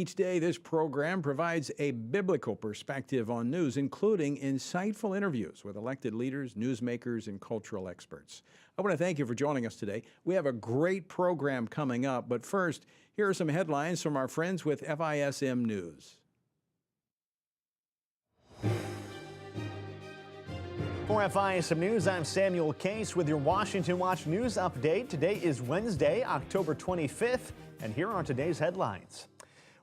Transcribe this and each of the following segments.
Each day, this program provides a biblical perspective on news, including insightful interviews with elected leaders, newsmakers, and cultural experts. I want to thank you for joining us today. We have a great program coming up, but first, here are some headlines from our friends with FISM News. For FISM News, I'm Samuel Case with your Washington Watch News update. Today is Wednesday, October 25th, and here are today's headlines.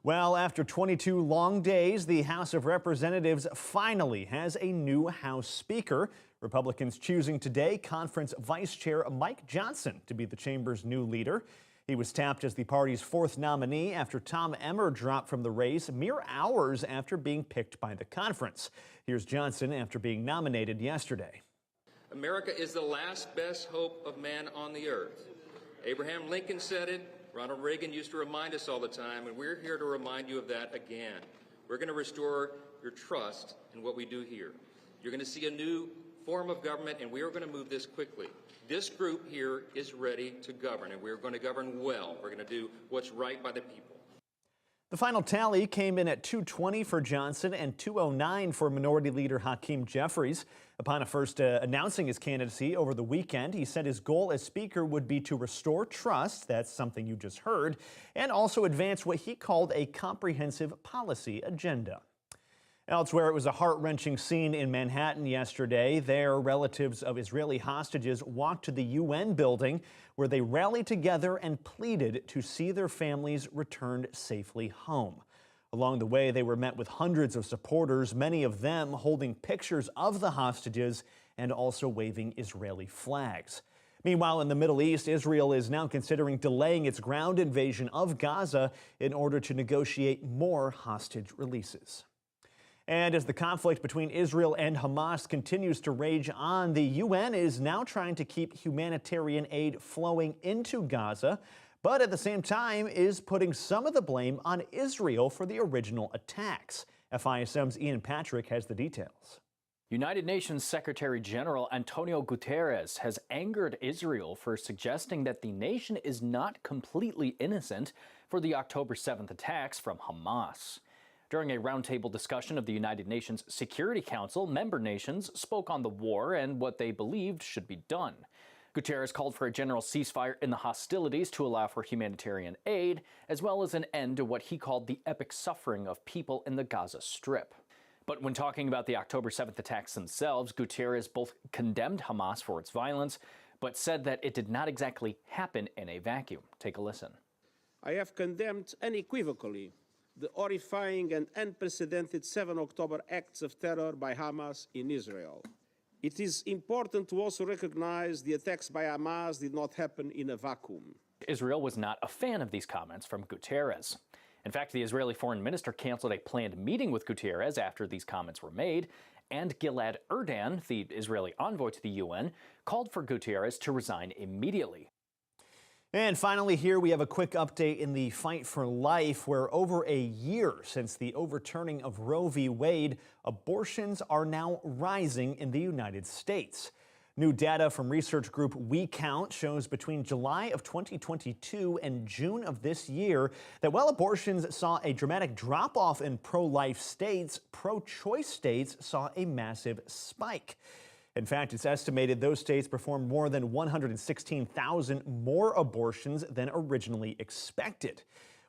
Well, after 22 long days, the House of Representatives finally has a new House Speaker. Republicans choosing today Conference Vice Chair Mike Johnson to be the chamber's new leader. He was tapped as the party's fourth nominee after Tom Emmer dropped from the race mere hours after being picked by the conference. Here's Johnson after being nominated yesterday. America is the last best hope of man on the earth. Abraham Lincoln said it. Ronald Reagan used to remind us all the time, and we're here to remind you of that again. We're going to restore your trust in what we do here. You're going to see a new form of government, and we are going to move this quickly. This group here is ready to govern, and we're going to govern well. We're going to do what's right by the people. The final tally came in at 220 for Johnson and 209 for Minority Leader Hakeem Jeffries. Upon first announcing his candidacy over the weekend, he said his goal as Speaker would be to restore trust, that's something you just heard, and also advance what he called a comprehensive policy agenda. Elsewhere, it was a heart-wrenching scene in Manhattan yesterday. There, relatives of Israeli hostages walked to the UN building where they rallied together and pleaded to see their families returned safely home. Along the way, they were met with hundreds of supporters, many of them holding pictures of the hostages and also waving Israeli flags. Meanwhile, in the Middle East, Israel is now considering delaying its ground invasion of Gaza in order to negotiate more hostage releases. And as the conflict between Israel and Hamas continues to rage on, the UN is now trying to keep humanitarian aid flowing into Gaza, but at the same time is putting some of the blame on Israel for the original attacks. FISM's Ian Patrick has the details. United Nations Secretary General Antonio Guterres has angered Israel for suggesting that the nation is not completely innocent for the October 7th attacks from Hamas. During a roundtable discussion of the United Nations Security Council, member nations spoke on the war and what they believed should be done. Guterres called for a general ceasefire in the hostilities to allow for humanitarian aid, as well as an end to what he called the epic suffering of people in the Gaza Strip. But when talking about the October 7th attacks themselves, Guterres both condemned Hamas for its violence, but said that it did not exactly happen in a vacuum. Take a listen. I have condemned unequivocally the horrifying and unprecedented 7 October acts of terror by Hamas in Israel. It is important to also recognize the attacks by Hamas did not happen in a vacuum. Israel was not a fan of these comments from Guterres. In fact, the Israeli foreign minister canceled a planned meeting with Guterres after these comments were made, and Gilad Erdan, the Israeli envoy to the UN, called for Guterres to resign immediately. And finally, here we have a quick update in the fight for life, where over a year since the overturning of Roe v. Wade, abortions are now rising in the United States. New data from research group WeCount shows between July of 2022 and June of this year that while abortions saw a dramatic drop-off in pro-life states, pro-choice states saw a massive spike. In fact, it's estimated those states performed more than 116,000 more abortions than originally expected.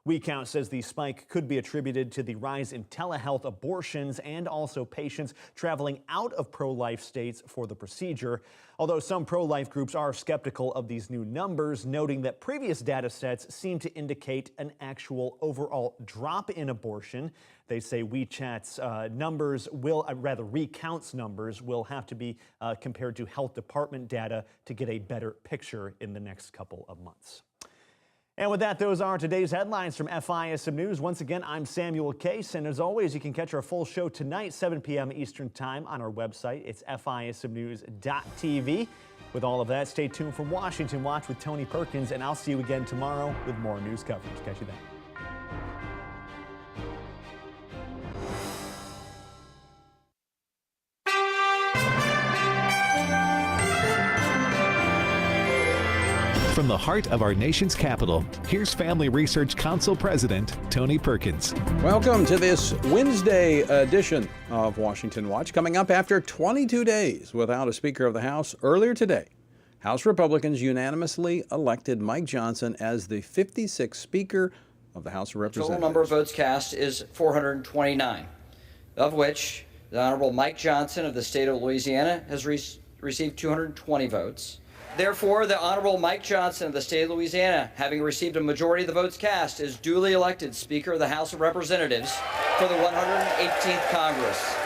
WeCount says the spike could be attributed to the rise in telehealth abortions and also patients traveling out of pro-life states for the procedure. Although some pro-life groups are skeptical of these new numbers, noting that previous data sets seem to indicate an actual overall drop in abortion. They say WeCount's numbers will have to be compared to health department data to get a better picture in the next couple of months. And with that, those are today's headlines from FISM News. Once again, I'm Samuel Case, and as always, you can catch our full show tonight, 7 p.m. Eastern Time on our website. It's FISMnews.tv. With all of that, stay tuned for Washington Watch with Tony Perkins, and I'll see you again tomorrow with more news coverage. Catch you then. from the heart of our nation's capital, here's Family Research Council President Tony Perkins. Welcome to this Wednesday edition of Washington Watch. Coming up after 22 days without a Speaker of the House, earlier today, House Republicans unanimously elected Mike Johnson as the 56th Speaker of the House of Representatives. Total number of votes cast is 429, of which the Honorable Mike Johnson of the state of Louisiana has received 220 votes. Therefore, the Honorable Mike Johnson of the state of Louisiana, having received a majority of the votes cast, is duly elected Speaker of the House of Representatives for the 118th Congress.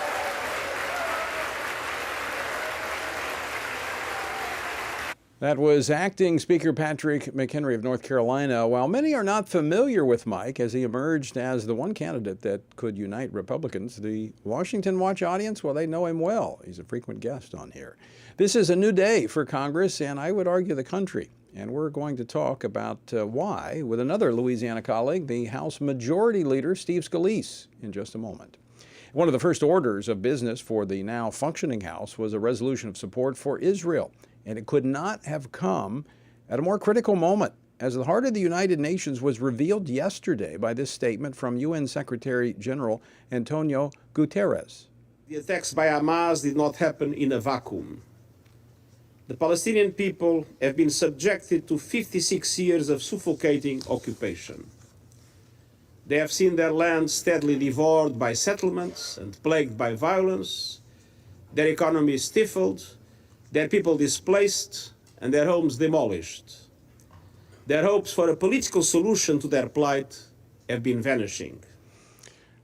That was Acting Speaker Patrick McHenry of North Carolina. While many are not familiar with Mike as he emerged as the one candidate that could unite Republicans, the Washington Watch audience, well, they know him well. He's a frequent guest on here. This is a new day for Congress, and I would argue the country. And we're going to talk about why with another Louisiana colleague, the House Majority Leader, Steve Scalise, in just a moment. One of the first orders of business for the now functioning House was a resolution of support for Israel. And it could not have come at a more critical moment, as the heart of the United Nations was revealed yesterday by this statement from UN Secretary General Antonio Guterres. The attacks by Hamas did not happen in a vacuum. The Palestinian people have been subjected to 56 years of suffocating occupation. They have seen their land steadily devoured by settlements and plagued by violence, their economy stifled, their people displaced, and their homes demolished. Their hopes for a political solution to their plight have been vanishing.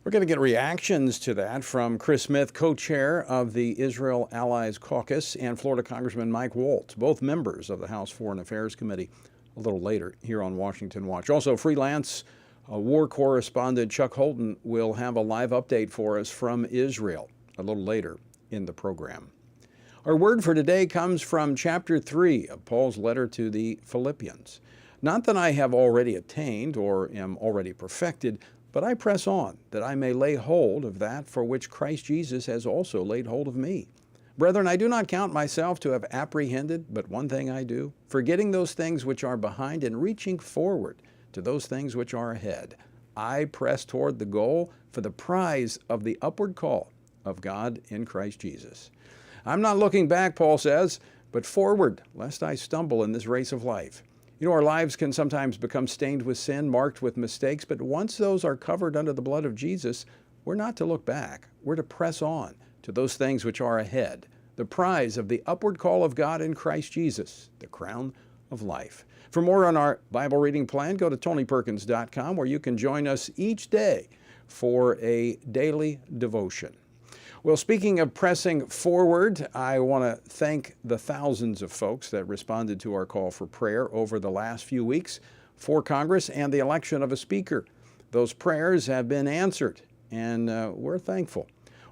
We're going to get reactions to that from Chris Smith, co-chair of the Israel Allies Caucus, and Florida Congressman Mike Waltz, both members of the House Foreign Affairs Committee, a little later here on Washington Watch. Also, freelance war correspondent Chuck Holton will have a live update for us from Israel a little later in the program. Our word for today comes from chapter 3 of Paul's letter to the Philippians. Not that I have already attained or am already perfected, but I press on, that I may lay hold of that for which Christ Jesus has also laid hold of me. Brethren, I do not count myself to have apprehended, but one thing I do, forgetting those things which are behind and reaching forward to those things which are ahead. I press toward the goal for the prize of the upward call of God in Christ Jesus. I'm not looking back, Paul says, but forward, lest I stumble in this race of life. You know, our lives can sometimes become stained with sin, marked with mistakes, but once those are covered under the blood of Jesus, we're not to look back. We're to press on to those things which are ahead, the prize of the upward call of God in Christ Jesus, the crown of life. For more on our Bible reading plan, go to tonyperkins.com, where you can join us each day for a daily devotion. Well, speaking of pressing forward, I want to thank the thousands of folks that responded to our call for prayer over the last few weeks for Congress and the election of a speaker. Those prayers have been answered, and we're thankful.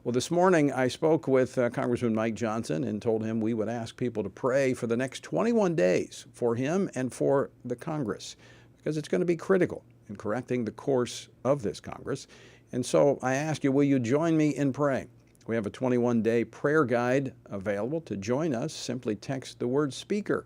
Well, this morning I spoke with Congressman Mike Johnson and told him we would ask people to pray for the next 21 days for him and for the Congress, because it's going to be critical in correcting the course of this Congress. And so I ask you, will you join me in praying? We have a 21-day prayer guide available. To join us, simply text the word speaker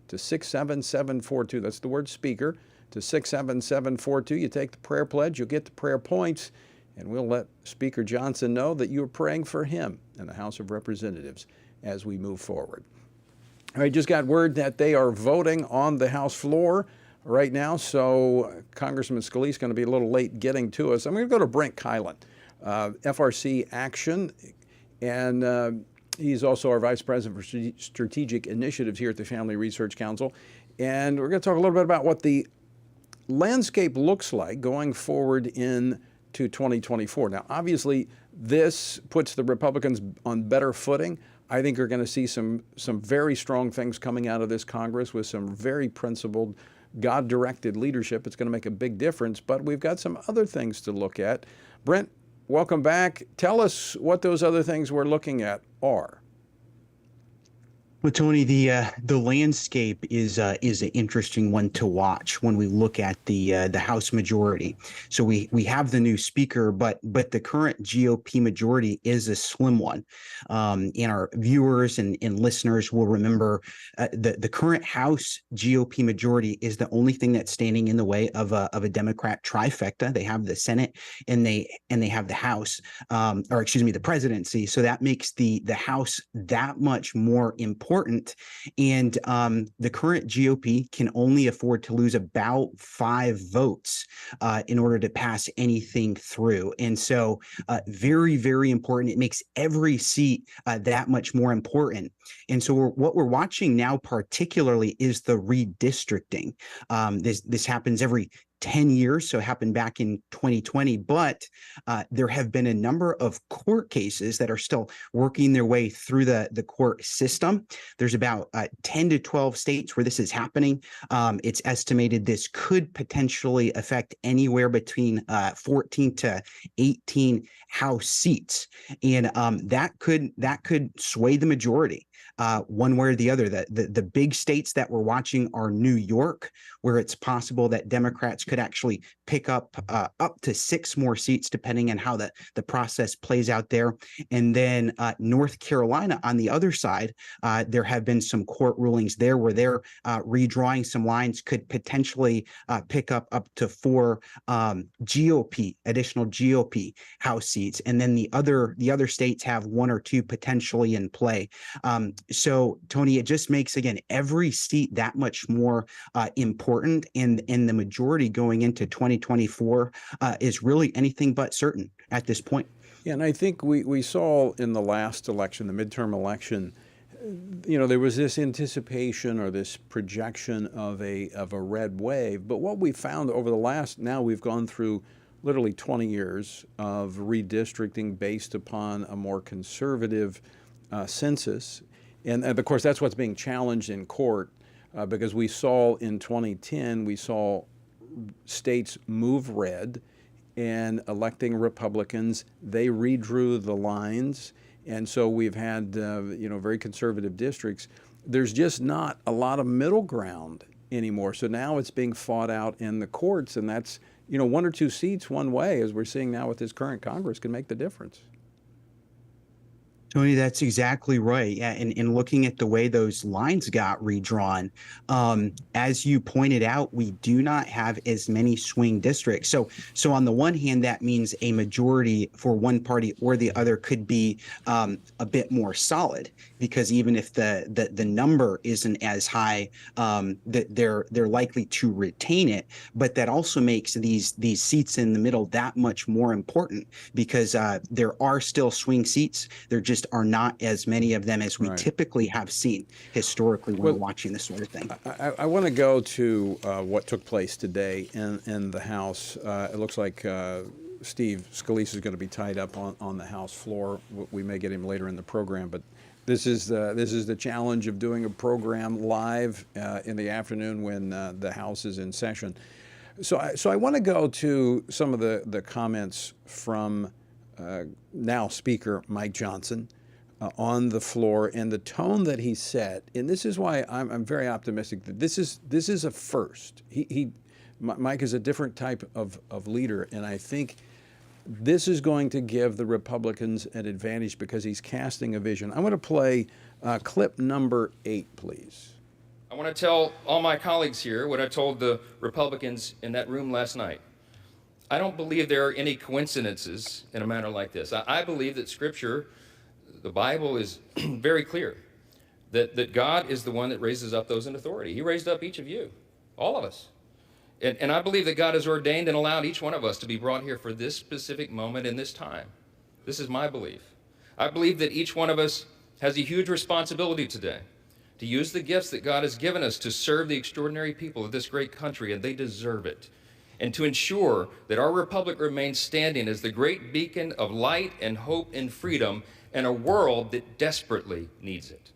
to 67742. That's the word speaker to 67742. You take the prayer pledge, you'll get the prayer points, and we'll let Speaker Johnson know that you are praying for him in the House of Representatives as we move forward. I just got word that they are voting on the House floor right now, so Congressman Scalise is going to be a little late getting to us. I'm going to go to Brent Kylan. FRC Action, and he's also our Vice President for Strategic Initiatives here at the Family Research Council. And we're going to talk a little bit about what the landscape looks like going forward into 2024. Now, obviously, this puts the Republicans on better footing. I think we're going to see some very strong things coming out of this Congress with some very principled, God-directed leadership. It's going to make a big difference, but we've got some other things to look at. Brent, welcome back. Tell us what those other things we're looking at are. Well, Tony, the landscape is an interesting one to watch when we look at the House majority. So we have the new speaker, but the current GOP majority is a slim one. And our viewers and listeners will remember the current House GOP majority is the only thing that's standing in the way of a Democrat trifecta. They have the Senate and they have the House, or excuse me, the presidency. So that makes the House that much more important. And the current GOP can only afford to lose about 5 votes in order to pass anything through. And so very, very important. It makes every seat that much more important. And so what we're watching now particularly is the redistricting. This happens every 10 years, so it happened back in 2020, but there have been a number of court cases that are still working their way through the court system. There's about 10 to 12 states where this is happening. It's estimated this could potentially affect anywhere between 14 to 18 House seats, and that could sway the majority one way or the other. The big states that we're watching are New York, where it's possible that Democrats could actually pick up to 6 more seats, depending on how the process plays out there. And then North Carolina, on the other side, there have been some court rulings there where they're redrawing some lines, could potentially pick up to 4 additional GOP House seats. And then the other states have 1 or 2 potentially in play. So, Tony, it just makes, again, every seat that much more important, and the majority going into 2024 is really anything but certain at this point. Yeah, and I think we saw in the last election, the midterm election, there was this anticipation or this projection of a red wave. But what we found over the last, now we've gone through literally 20 years of redistricting based upon a more conservative census. And of course, that's what's being challenged in court, because we saw in 2010, we saw states move red and electing Republicans. They redrew the lines. And so we've had, very conservative districts. There's just not a lot of middle ground anymore. So now it's being fought out in the courts. And that's, 1 or 2 seats one way, as we're seeing now with this current Congress, can make the difference. Tony, that's exactly right. Yeah, and looking at the way those lines got redrawn, as you pointed out, we do not have as many swing districts. So on the one hand, that means a majority for one party or the other could be a bit more solid, because even if the number isn't as high, that they're likely to retain it. But that also makes these seats in the middle that much more important, because there are still swing seats. They're just are not as many of them as we typically have seen historically when we're watching this sort of thing. I want to go to what took place today in the House. It looks like Steve Scalise is going to be tied up on the House floor. We may get him later in the program, but this is the challenge of doing a program live in the afternoon when the House is in session. So I want to go to some of the comments from now Speaker Mike Johnson on the floor, and the tone that he set. And this is why I'm very optimistic that this is a first. Mike is a different type of leader, and I think this is going to give the Republicans an advantage because he's casting a vision. I want to play clip number 8, please. I want to tell all my colleagues here what I told the Republicans in that room last night. I don't believe there are any coincidences in a matter like this. I believe that Scripture, the Bible, is very clear that God is the one that raises up those in authority. He raised up each of you, all of us. And I believe that God has ordained and allowed each one of us to be brought here for this specific moment in this time. This is my belief. I believe that each one of us has a huge responsibility today to use the gifts that God has given us to serve the extraordinary people of this great country, and they deserve it, and to ensure that our republic remains standing as the great beacon of light and hope and freedom in a world that desperately needs it.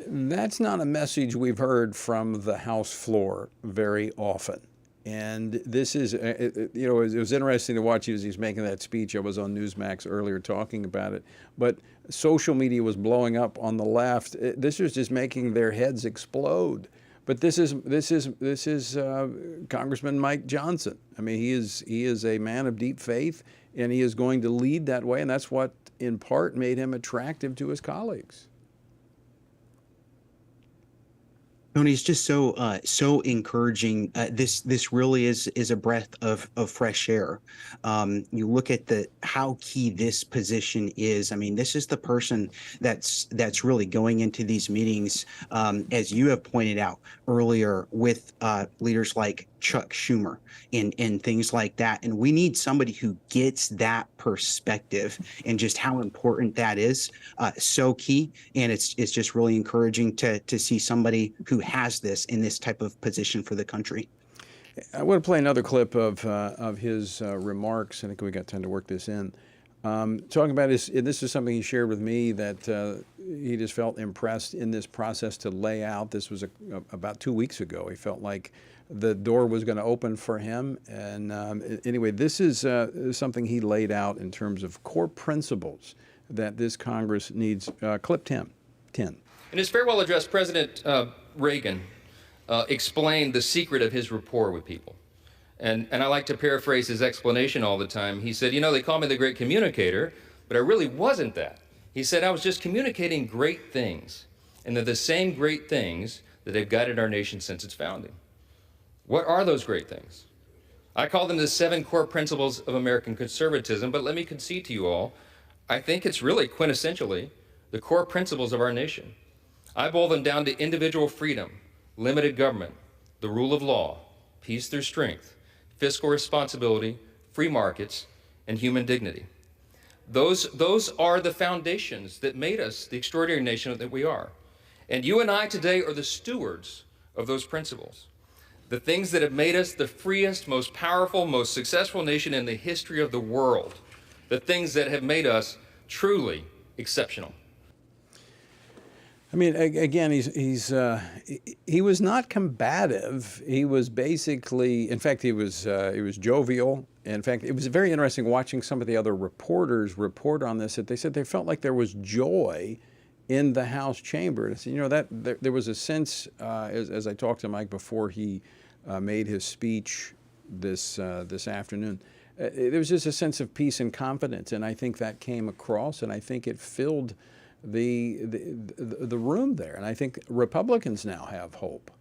That's not a message we've heard from the House floor very often. And this is, you know, it was interesting to watch as he's making that speech. I was on Newsmax earlier talking about it. But social media was blowing up on the left. This was just making their heads explode. But this is Congressman Mike Johnson. I mean, he is a man of deep faith, and he is going to lead that way. And that's what, in part, made him attractive to his colleagues. Tony, it's just so encouraging. This really is a breath of fresh air. You look at how key this position is. I mean, this is the person that's really going into these meetings, as you have pointed out earlier, with leaders like Chuck Schumer and things like that. And we need somebody who gets that perspective and just how important that is. So key. And it's just really encouraging to see somebody who has this in this type of position for the country. I want to play another clip of his remarks. I think we got time to work this in. Talking about this is something he shared with me, that he just felt impressed in this process to lay out. This was about 2 weeks ago. He felt like the door was going to open for him. And anyway, this is something he laid out in terms of core principles that this Congress needs. Clip 10. In his farewell address, President Reagan explained the secret of his rapport with people. And I like to paraphrase his explanation all the time. He said, you know, they call me the great communicator, but I really wasn't that. He said, I was just communicating great things. And they're the same great things that have guided our nation since its founding. What are those great things? I call them the 7 core principles of American conservatism, but let me concede to you all, I think it's really quintessentially the core principles of our nation. I boil them down to individual freedom, limited government, the rule of law, peace through strength, fiscal responsibility, free markets, and human dignity. Those are the foundations that made us the extraordinary nation that we are. And you and I today are the stewards of those principles. The things that have made us the freest, most powerful, most successful nation in the history of the world. The things that have made us truly exceptional. I mean, again, he was not combative. He was basically, in fact, he was jovial. In fact, it was very interesting watching some of the other reporters report on this. That they said they felt like there was joy in the House chamber. And so, you know, that there was a sense, as I talked to Mike before he made his speech this afternoon, there was just a sense of peace and confidence, and I think that came across, and I think it filled the room there, and I think Republicans now have hope.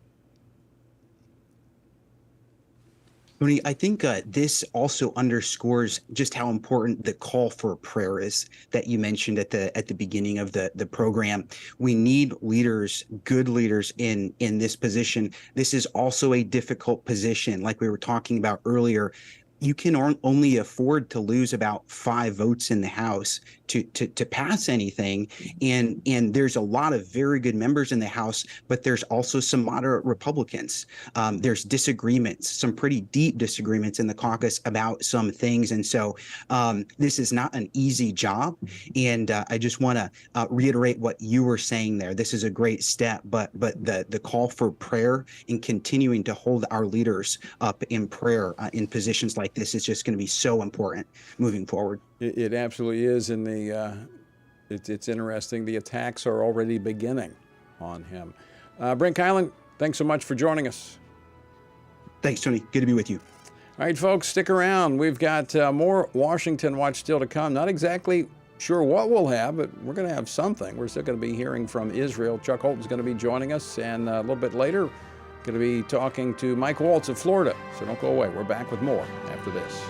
Tony, I think this also underscores just how important the call for prayer is that you mentioned at the beginning of the program. We need leaders, good leaders in this position. This is also a difficult position, like we were talking about earlier. You can only afford to lose about 5 votes in the House to pass anything. And there's a lot of very good members in the House, but there's also some moderate Republicans. There's disagreements, some pretty deep disagreements in the caucus about some things. And so this is not an easy job. And I just want to reiterate what you were saying there. This is a great step, but the call for prayer and continuing to hold our leaders up in prayer in positions like this is just going to be so important moving forward. It absolutely is, and it's interesting. The attacks are already beginning on him. Brent Kylan, thanks so much for joining us. Thanks, Tony. Good to be with you. All right, folks, stick around. We've got more Washington Watch still to come. Not exactly sure what we'll have, but we're going to have something. We're still going to be hearing from Israel. Chuck Holton's going to be joining us, and a little bit later, going to be talking to Mike Waltz of Florida. So don't go away. We're back with more after this.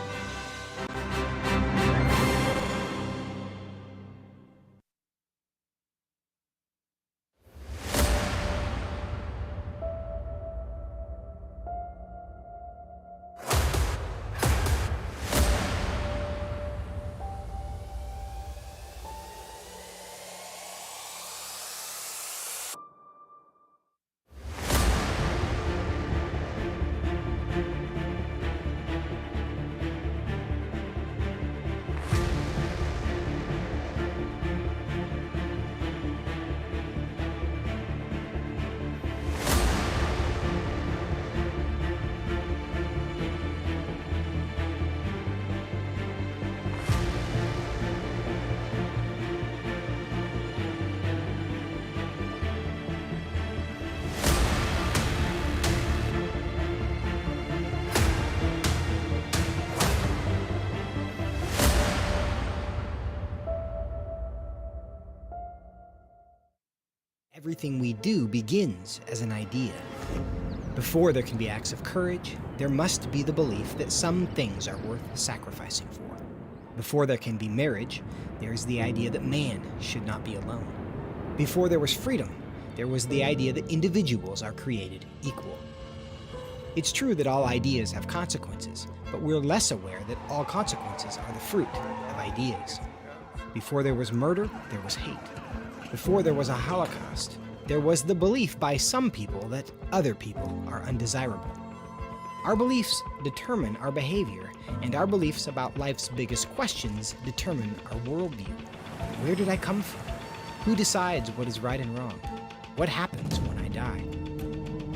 everything we do begins as an idea. Before there can be acts of courage, there must be the belief that some things are worth sacrificing for. Before there can be marriage, there is the idea that man should not be alone. Before there was freedom, there was the idea that individuals are created equal. It's true that all ideas have consequences, but we're less aware that all consequences are the fruit of ideas. Before there was murder, there was hate. Before there was a Holocaust, there was the belief by some people that other people are undesirable. Our beliefs determine our behavior, and our beliefs about life's biggest questions determine our worldview. Where did I come from? Who decides what is right and wrong? What happens when I die?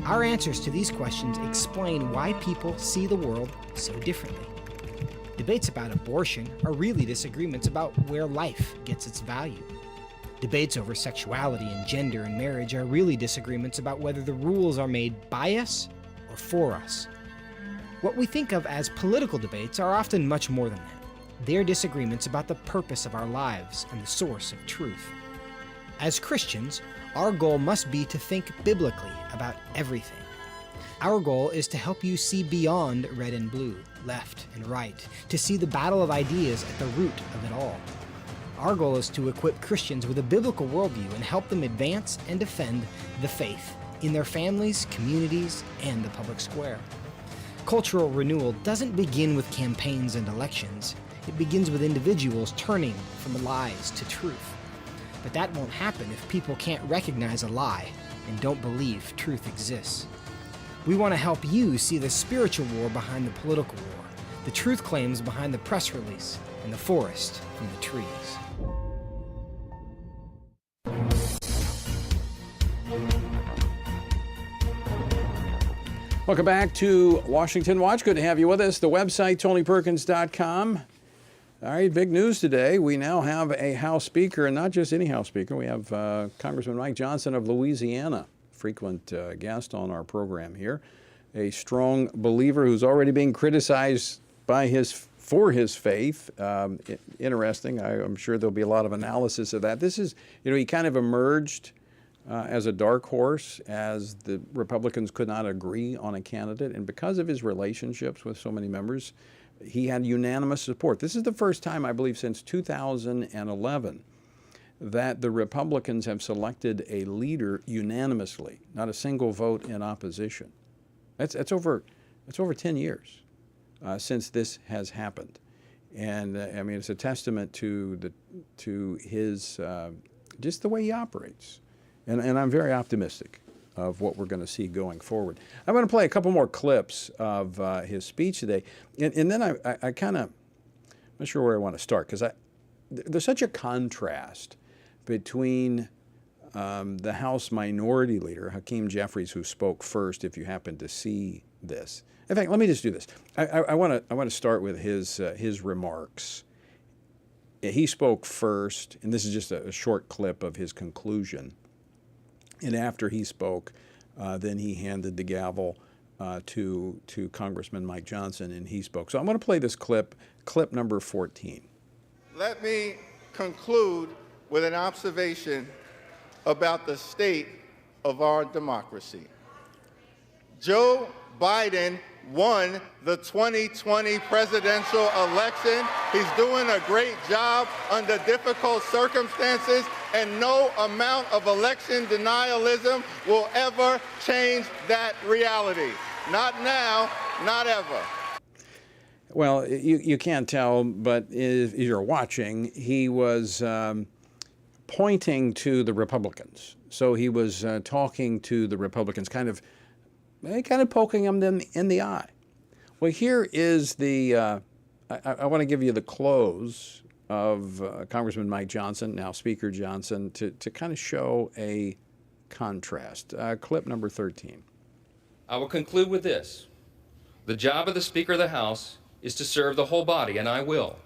Our answers to these questions explain why people see the world so differently. Debates about abortion are really disagreements about where life gets its value. Debates over sexuality and gender and marriage are really disagreements about whether the rules are made by us or for us. What we think of as political debates are often much more than that. They're disagreements about the purpose of our lives and the source of truth. As Christians, our goal must be to think biblically about everything. Our goal is to help you see beyond red and blue, left and right, to see the battle of ideas at the root of it all. Our goal is to equip Christians with a biblical worldview and help them advance and defend the faith in their families, communities, and the public square. Cultural renewal doesn't begin with campaigns and elections. It begins with individuals turning from lies to truth. But that won't happen if people can't recognize a lie and don't believe truth exists. We want to help you see the spiritual war behind the political war, the truth claims behind the press release, and the forest from the trees. Welcome back to Washington Watch. Good to have you with us. The website, TonyPerkins.com. All right, big news today. We now have a House Speaker, and not just any House Speaker. We have Congressman Mike Johnson of Louisiana, frequent guest on our program here, a strong believer who's already being criticized for his faith. Interesting. I'm sure there'll be a lot of analysis of that. This is, he kind of emerged as a dark horse as the Republicans could not agree on a candidate, and because of his relationships with so many members, he had unanimous support. This is the first time, I believe, since 2011 that the Republicans have selected a leader unanimously, not a single vote in opposition. That's over 10 years since this has happened, and I mean, it's a testament to his just the way he operates, and I'm very optimistic of what we're going to see going forward. I'm going to play a couple more clips of his speech today, and then I kind of, I'm not sure where I want to start, because there's such a contrast between the House Minority Leader, Hakeem Jeffries, who spoke first, if you happen to see this. In fact, let me just do this. I want to start with his remarks. He spoke first, and this is just a short clip of his conclusion. And after he spoke, then he handed the gavel to Congressman Mike Johnson, and he spoke. So I'm going to play this clip number 14. Let me conclude with an observation about the state of our democracy. Joe Biden won the 2020 presidential election. He's doing a great job under difficult circumstances, and no amount of election denialism will ever change that reality. Not now, not ever. Well, you can't tell, but if you're watching, he was pointing to the Republicans. So he was talking to the Republicans, kind of poking them in the eye. Well, here is the, I want to give you the close of Congressman Mike Johnson, now Speaker Johnson, to kind of show a contrast. Clip number 13. I will conclude with this. The job of the Speaker of the House is to serve the whole body, and I will.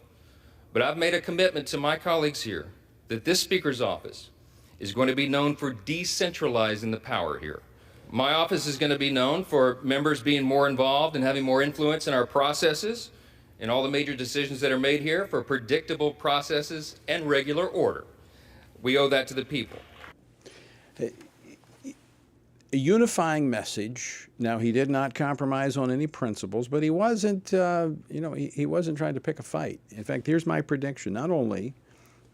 But I've made a commitment to my colleagues here that this Speaker's office is going to be known for decentralizing the power here. My office is going to be known for members being more involved and having more influence in our processes and all the major decisions that are made here, for predictable processes and regular order. We owe that to the people. a unifying message. Now, he did not compromise on any principles, but he wasn't, he wasn't trying to pick a fight. In fact, here's my prediction. Not only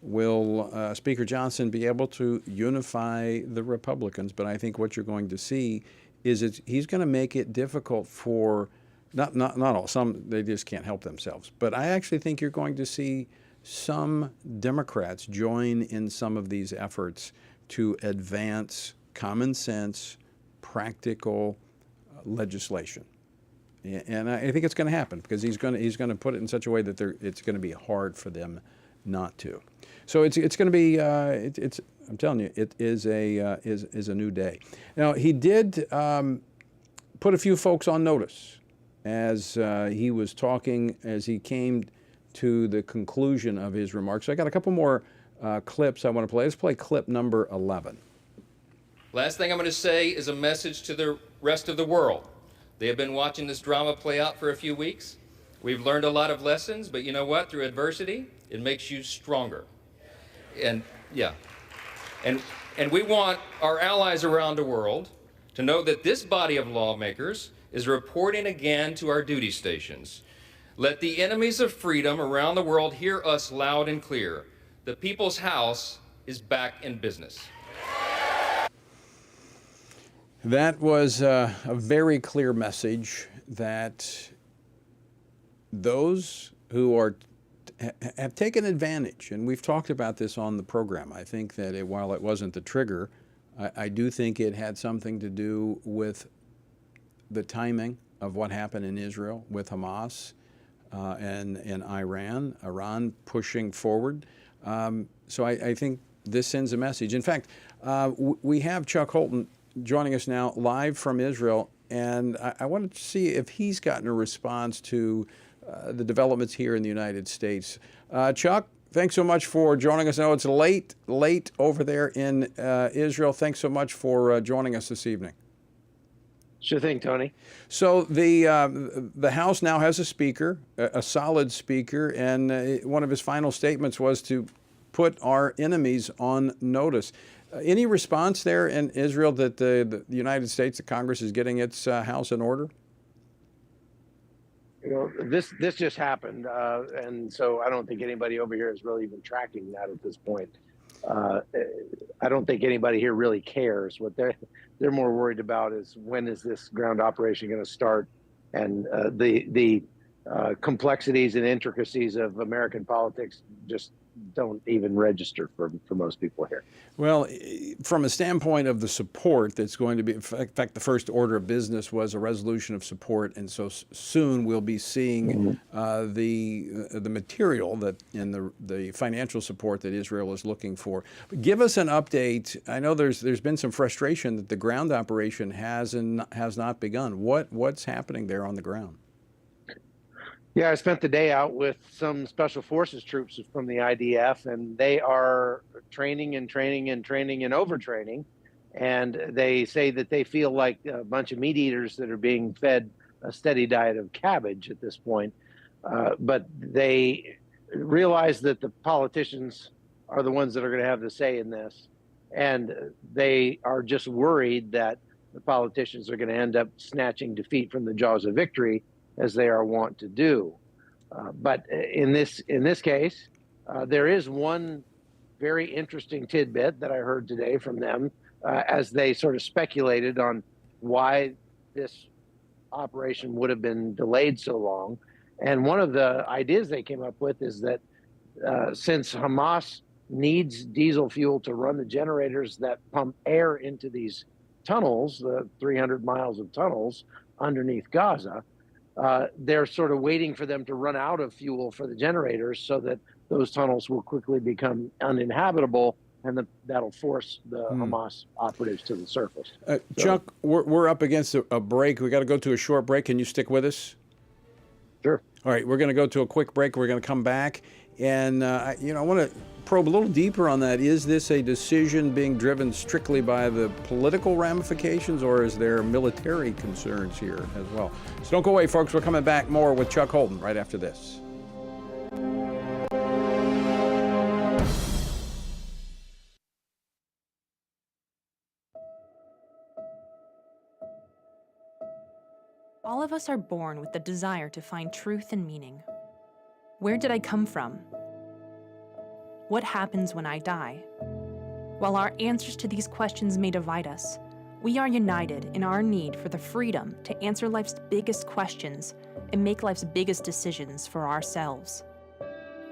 will Speaker Johnson be able to unify the Republicans, but I think what you're going to see is he's going to make it difficult for, not all, some, they just can't help themselves. But I actually think you're going to see some Democrats join in some of these efforts to advance common sense, practical legislation. And I think it's going to happen because he's going to put it in such a way that it's going to be hard for them not to. So it's going to be I'm telling you, it is a new day. Now, he did put a few folks on notice as he was talking, as he came to the conclusion of his remarks. So I got a couple more clips I want to play. Let's play clip number 11. Last thing I'm going to say is a message to the rest of the world. They have been watching this drama play out for a few weeks. We've learned a lot of lessons, but you know what? Through adversity, it makes you stronger. And yeah. And we want our allies around the world to know that this body of lawmakers is reporting again to our duty stations. Let the enemies of freedom around the world hear us loud and clear. The People's House is back in business. That was a very clear message that those who have taken advantage, and we've talked about this on the program. I think that while it wasn't the trigger, I do think it had something to do with the timing of what happened in Israel with Hamas and Iran pushing forward. So I think this sends a message. In fact, we have Chuck Holton joining us now live from Israel, and I wanted to see if he's gotten a response to the developments here in the United States. Chuck, thanks so much for joining us. I know it's late over there in Israel. Thanks so much for joining us this evening. Sure thing, Tony. So the House now has a speaker, a solid speaker, and one of his final statements was to put our enemies on notice. Any response there in Israel that the United States, the Congress, is getting its house in order? You know, this just happened, and so I don't think anybody over here is really even tracking that at this point. I don't think anybody here really cares. What they're more worried about is when is this ground operation going to start, and the complexities and intricacies of American politics just don't even register for most people here. Well, from a standpoint of the support that's going to be, in fact, the first order of business was a resolution of support, and so soon we'll be seeing the material that and the financial support that Israel is looking for. But give us an update. I know there's been some frustration that the ground operation has not begun. What's happening there on the ground? Yeah, I spent the day out with some special forces troops from the IDF, and they are training and overtraining. And they say that they feel like a bunch of meat eaters that are being fed a steady diet of cabbage at this point. But they realize that the politicians are the ones that are going to have the say in this. And they are just worried that the politicians are going to end up snatching defeat from the jaws of victory, as they are wont to do. But in this case, there is one very interesting tidbit that I heard today from them as they sort of speculated on why this operation would have been delayed so long. And one of the ideas they came up with is that since Hamas needs diesel fuel to run the generators that pump air into these tunnels, the 300 miles of tunnels underneath Gaza, they're sort of waiting for them to run out of fuel for the generators so that those tunnels will quickly become uninhabitable, and that'll force the Hamas operatives to the surface. Chuck, we're up against a break. We got to go to a short break. Can you stick with us? Sure. All right, we're going to go to a quick break. We're going to come back, and I want to probe a little deeper on that. Is this a decision being driven strictly by the political ramifications, or is there military concerns here as well? So don't go away, folks. We're coming back more with Chuck Holton right after this. All of us are born with the desire to find truth and meaning. Where did I come from? What happens when I die? While our answers to these questions may divide us, we are united in our need for the freedom to answer life's biggest questions and make life's biggest decisions for ourselves.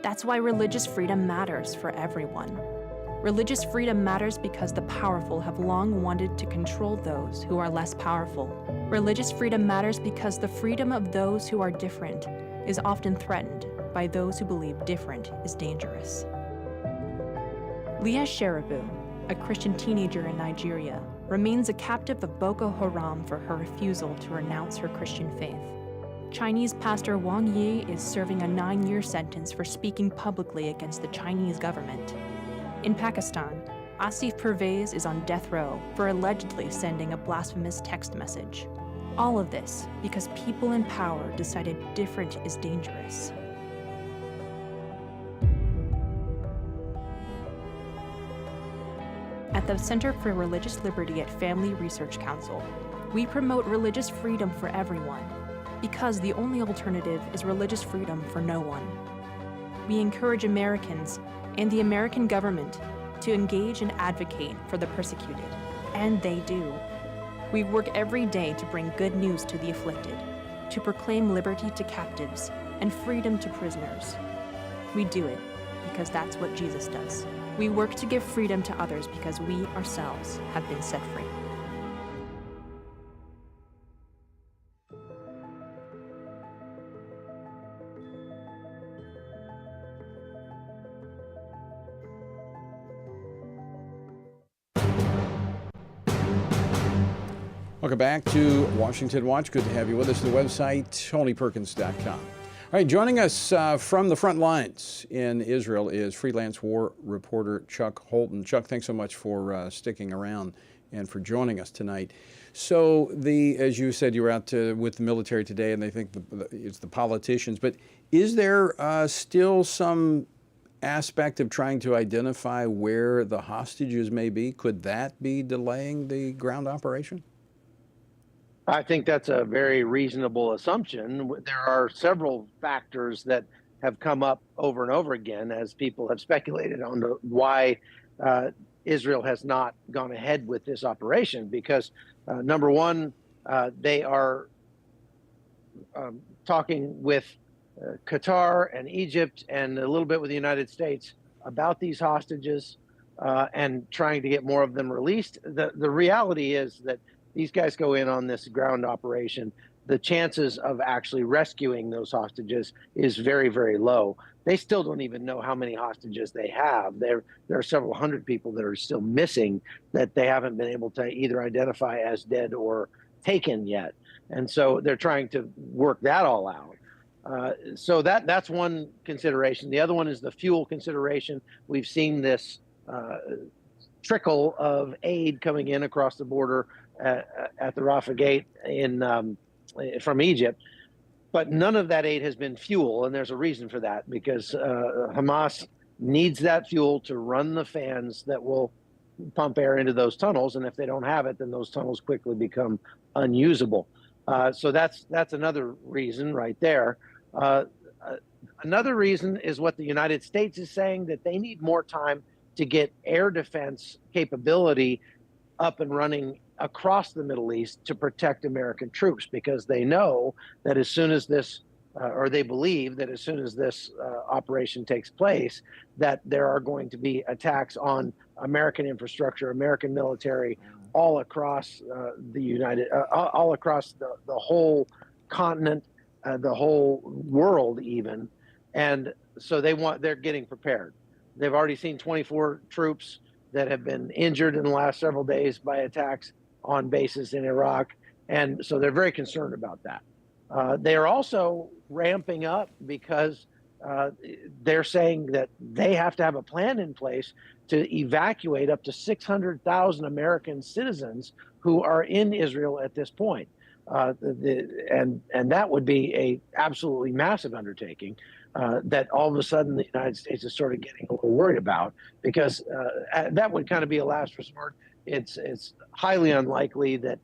That's why religious freedom matters for everyone. Religious freedom matters because the powerful have long wanted to control those who are less powerful. Religious freedom matters because the freedom of those who are different is often threatened by those who believe different is dangerous. Leah Sheribu, a Christian teenager in Nigeria, remains a captive of Boko Haram for her refusal to renounce her Christian faith. Chinese pastor Wang Yi is serving a 9-year sentence for speaking publicly against the Chinese government. In Pakistan, Asif Pervez is on death row for allegedly sending a blasphemous text message. All of this because people in power decided different is dangerous. At the Center for Religious Liberty at Family Research Council, we promote religious freedom for everyone because the only alternative is religious freedom for no one. We encourage Americans and the American government to engage and advocate for the persecuted, and they do. We work every day to bring good news to the afflicted, to proclaim liberty to captives and freedom to prisoners. We do it because that's what Jesus does. We work to give freedom to others because we ourselves have been set free. Welcome back to Washington Watch. Good to have you with us. The website, TonyPerkins.com. All right, joining us from the front lines in Israel is freelance war reporter Chuck Holton. Chuck, thanks so much for sticking around and for joining us tonight. So, as you said, you were out with the military today, and they think it's the politicians. But is there still some aspect of trying to identify where the hostages may be? Could that be delaying the ground operation? I think that's a very reasonable assumption. There are several factors that have come up over and over again as people have speculated on why Israel has not gone ahead with this operation. Because number one, they are talking with Qatar and Egypt and a little bit with the United States about these hostages and trying to get more of them released. The reality is that these guys go in on this ground operation, the chances of actually rescuing those hostages is very, very low. They still don't even know how many hostages they have. There are several hundred people that are still missing that they haven't been able to either identify as dead or taken yet. And so they're trying to work that all out. So that's one consideration. The other one is the fuel consideration. We've seen this trickle of aid coming in across the border at the Rafah Gate from Egypt, but none of that aid has been fuel, and there's a reason for that, because Hamas needs that fuel to run the fans that will pump air into those tunnels, and if they don't have it, then those tunnels quickly become unusable. So that's another reason right there. Another reason is what the United States is saying, that they need more time to get air defense capability up and running across the Middle East to protect American troops, because they know that as soon as this, or they believe that as soon as this operation takes place, that there are going to be attacks on American infrastructure, American military, all across all across the whole continent, the whole world even. And so they're getting prepared. They've already seen 24 troops that have been injured in the last several days by attacks on bases in Iraq. And so they're very concerned about that. They are also ramping up because they're saying that they have to have a plan in place to evacuate up to 600,000 American citizens who are in Israel at this point. And that would be a absolutely massive undertaking that all of a sudden the United States is sort of getting a little worried about, because that would kind of be a last resort. It's highly unlikely that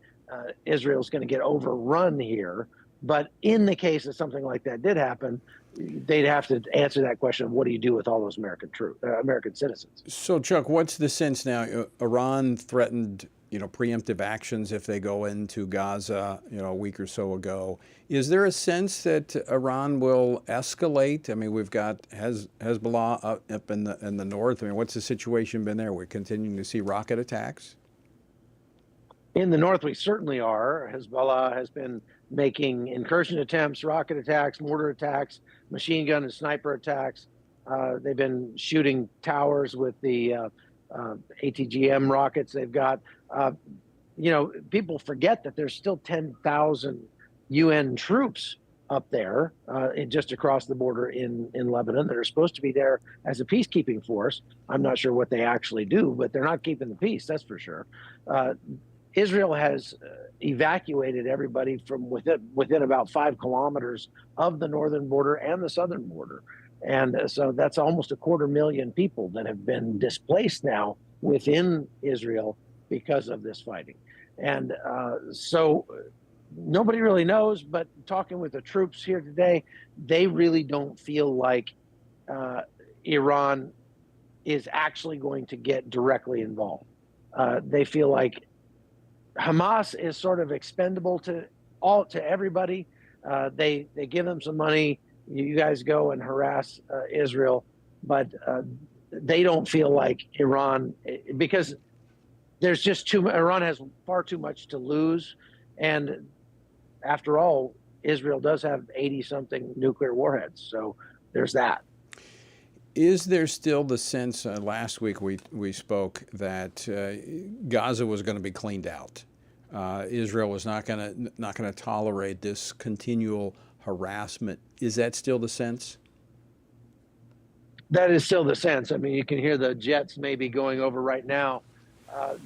Israel is going to get overrun here, But in the case that something like that did happen, they'd have to answer that question of what do you do with all those American citizens? So, Chuck, what's the sense now? Iran threatened, preemptive actions if they go into Gaza, a week or so ago. Is there a sense that Iran will escalate? I mean, we've got Hezbollah up in the north. I mean, what's the situation been there? We're continuing to see rocket attacks? In the north, we certainly are. Hezbollah has been making incursion attempts, rocket attacks, mortar attacks, machine gun and sniper attacks. They've been shooting towers with the ATGM rockets they've got. People forget that there's still 10,000 UN troops up there just across the border in Lebanon that are supposed to be there as a peacekeeping force. I'm not sure what they actually do, but they're not keeping the peace, that's for sure. Israel has evacuated everybody from within about 5 kilometers of the northern border and the southern border. And so that's almost 250,000 people that have been displaced now within Israel because of this fighting. And so nobody really knows, but talking with the troops here today, they really don't feel like Iran is actually going to get directly involved. They feel like Hamas is sort of expendable to everybody. They give them some money. You guys go and harass Israel, but they don't feel like Iran, because there's just Iran has far too much to lose. And after all, Israel does have 80-something nuclear warheads. So there's that. Is there still the sense, last week we spoke, that Gaza was going to be cleaned out? Israel was not going to tolerate this continual harassment. Is that still the sense? That is still the sense. I mean, you can hear the jets maybe going over right now.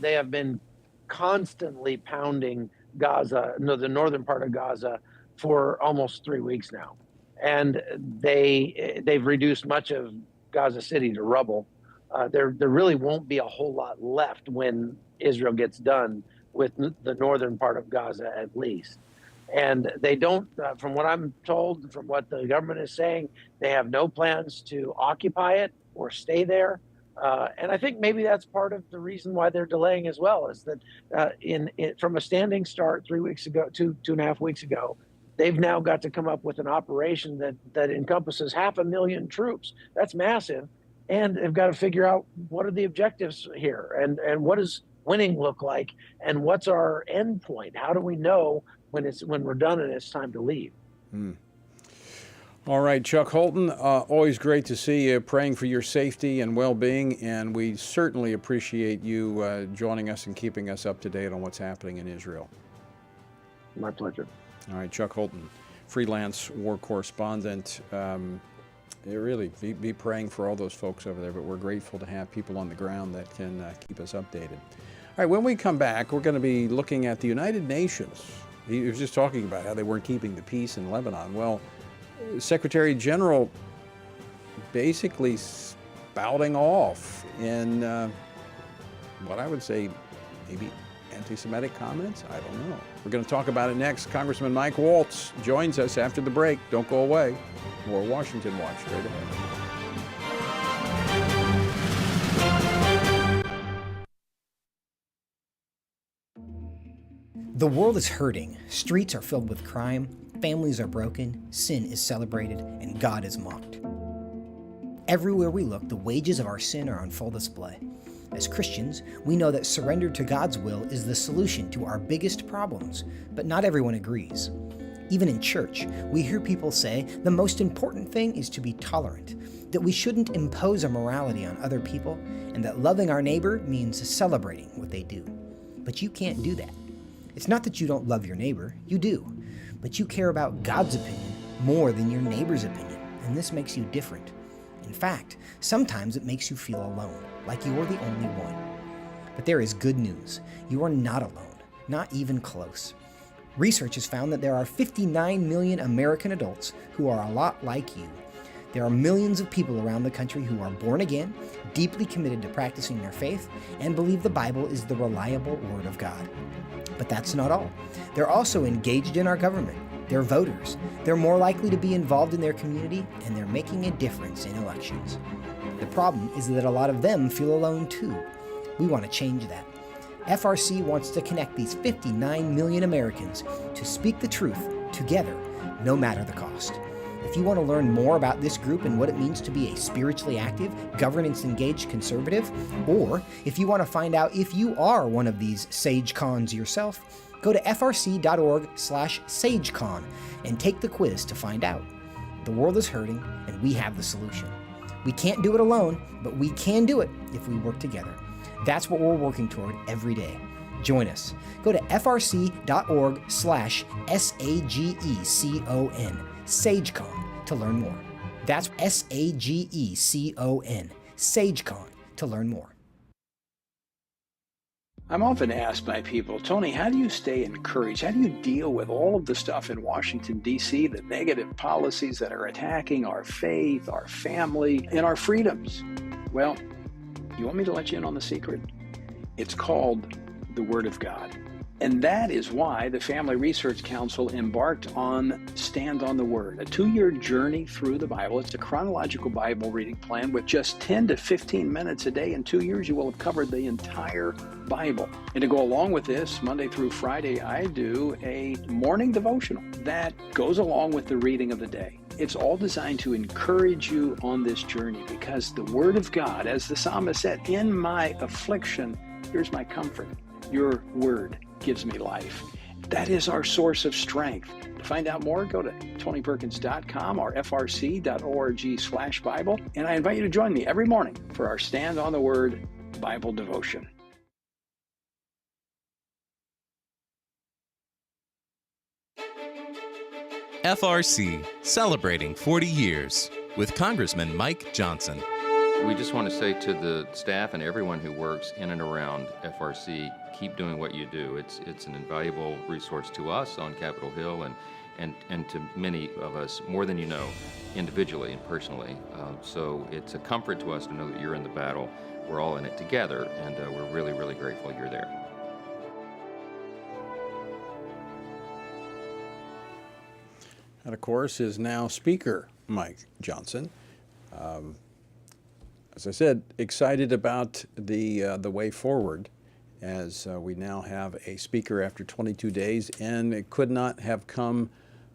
They have been constantly pounding Gaza, the northern part of Gaza, for almost 3 weeks now. And they've reduced much of Gaza City to rubble. There really won't be a whole lot left when Israel gets done with the northern part of Gaza, at least. And they don't, from what I'm told, from what the government is saying, they have no plans to occupy it or stay there. And I think maybe that's part of the reason why they're delaying as well, is that from a standing start 3 weeks ago, 2.5 weeks ago, they've now got to come up with an operation that encompasses 500,000 troops. That's massive. And they've got to figure out what are the objectives here, and what does winning look like, and what's our end point? How do we know when we're done and it's time to leave? All right, Chuck Holton, always great to see you, praying for your safety and well-being, and we certainly appreciate you joining us and keeping us up to date on what's happening in Israel. My pleasure. All right, Chuck Holton, freelance war correspondent. Really be praying for all those folks over there, but we're grateful to have people on the ground that can keep us updated. All right, when we come back, we're going to be looking at the United Nations. He was just talking about how they weren't keeping the peace in Lebanon. Well, Secretary General basically spouting off in what I would say maybe anti-Semitic comments. I don't know. We're going to talk about it next. Congressman Mike Waltz joins us after the break. Don't go away. More Washington Watch straight ahead. The world is hurting. Streets are filled with crime. Families are broken. Sin is celebrated, and God is mocked. Everywhere we look, the wages of our sin are on full display. As Christians, we know that surrender to God's will is the solution to our biggest problems, but not everyone agrees. Even in church, we hear people say the most important thing is to be tolerant, that we shouldn't impose our morality on other people, and that loving our neighbor means celebrating what they do. But you can't do that. It's not that you don't love your neighbor, you do, but you care about God's opinion more than your neighbor's opinion, and this makes you different. In fact, sometimes it makes you feel alone, like you're the only one. But there is good news. You are not alone, not even close. Research has found that there are 59 million American adults who are a lot like you. There are millions of people around the country who are born again, deeply committed to practicing their faith, and believe the Bible is the reliable Word of God. But that's not all. They're also engaged in our government, They're voters. They're more likely to be involved in their community, and they're making a difference in elections. The problem is that a lot of them feel alone too. We want to change that. FRC wants to connect these 59 million Americans to speak the truth together, no matter the cost. If you want to learn more about this group and what it means to be a spiritually active, governance-engaged conservative, or if you want to find out if you are one of these SageCons yourself, go to frc.org/SageCon and take the quiz to find out. The world is hurting, and we have the solution. We can't do it alone, but we can do it if we work together. That's what we're working toward every day. Join us. Go to frc.org/SAGECON, SageCon, to learn more. That's SAGECON, SageCon, to learn more. I'm often asked by people, Tony, how do you stay encouraged? How do you deal with all of the stuff in Washington, D.C., the negative policies that are attacking our faith, our family, and our freedoms? Well, you want me to let you in on the secret? It's called the Word of God. And that is why the Family Research Council embarked on Stand on the Word, a 2-year journey through the Bible. It's a chronological Bible reading plan with just 10 to 15 minutes a day. In 2 years, you will have covered the entire Bible. And to go along with this, Monday through Friday, I do a morning devotional that goes along with the reading of the day. It's all designed to encourage you on this journey because the Word of God, as the psalmist said, in my affliction, here's my comfort. Your Word gives me life. That is our source of strength. To find out more, go to tonyperkins.com or frc.org/Bible. And I invite you to join me every morning for our Stand on the Word Bible devotion. FRC, celebrating 40 years with Congressman Mike Johnson. We just want to say to the staff and everyone who works in and around FRC, keep doing what you do. It's an invaluable resource to us on Capitol Hill and to many of us, more than you know, individually and personally. So it's a comfort to us to know that you're in the battle. We're all in it together, and we're really, really grateful you're there. And of course is now Speaker Mike Johnson. As I said, excited about the way forward as we now have a speaker after 22 days, and it could not have come,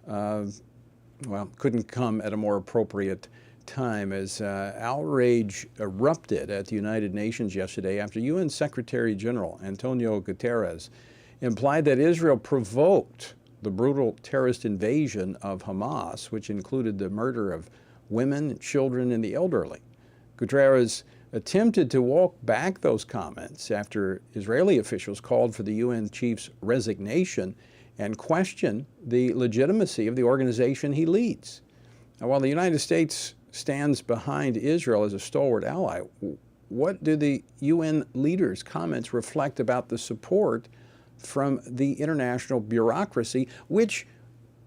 couldn't come at a more appropriate time as outrage erupted at the United Nations yesterday after UN Secretary General Antonio Guterres implied that Israel provoked the brutal terrorist invasion of Hamas, which included the murder of women, children, and the elderly. Guterres attempted to walk back those comments after Israeli officials called for the UN chief's resignation and questioned the legitimacy of the organization he leads. Now, while the United States stands behind Israel as a stalwart ally, what do the UN leaders' comments reflect about the support from the international bureaucracy, which